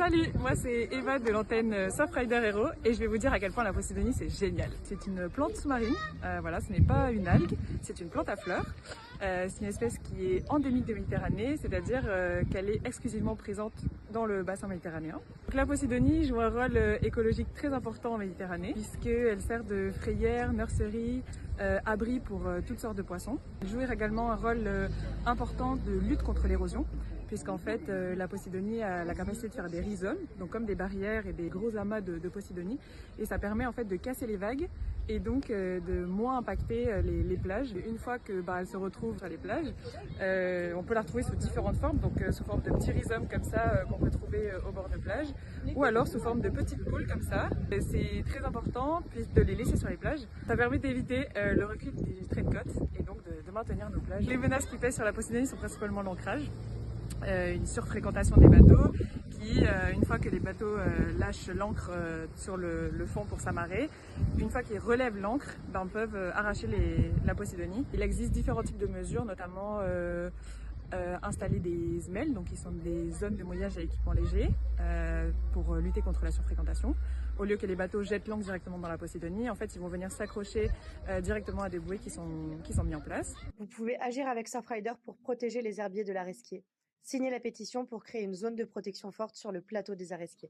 Salut, moi c'est Eva de l'antenne Surfrider Hero et je vais vous dire à quel point la Posidonie c'est génial. C'est une plante sous-marine, voilà, ce n'est pas une algue, c'est une plante à fleurs. C'est une espèce qui est endémique de Méditerranée, c'est-à-dire qu'elle est exclusivement présente dans le bassin méditerranéen. Donc, la Posidonie joue un rôle écologique très important en Méditerranée puisqu'elle sert de frayère, nurserie, abri pour toutes sortes de poissons. Elle joue également un rôle important de lutte contre l'érosion, puisqu'en fait la Posidonie a la capacité de faire des rhizomes, donc comme des barrières et des gros amas de Posidonie, et ça permet en fait de casser les vagues et donc de moins impacter les plages. Une fois que elle se retrouve sur les plages, on peut la retrouver sous différentes formes, donc sous forme de petits rhizomes comme ça qu'on peut trouver au bord de plage, ou alors sous forme de petites boules comme ça. C'est très important de les laisser sur les plages. Ça permet d'éviter le recul du trait de côte et donc de maintenir nos plages. Les menaces qui pèsent sur la Posidonie sont principalement l'ancrage, une surfréquentation des bateaux qui, une fois que les bateaux lâchent l'ancre sur le fond pour s'amarrer, une fois qu'ils relèvent l'ancre, peuvent arracher la Posidonie. Il existe différents types de mesures, notamment installer des semelles, donc qui sont des zones de mouillage à équipement léger pour lutter contre la surfréquentation. Au lieu que les bateaux jettent l'ancre directement dans la Posidonie, en fait, ils vont venir s'accrocher directement à des bouées qui sont mis en place. Vous pouvez agir avec Surfrider pour protéger les herbiers de la resquier. Signez la pétition pour créer une zone de protection forte sur le plateau des Aresquiers.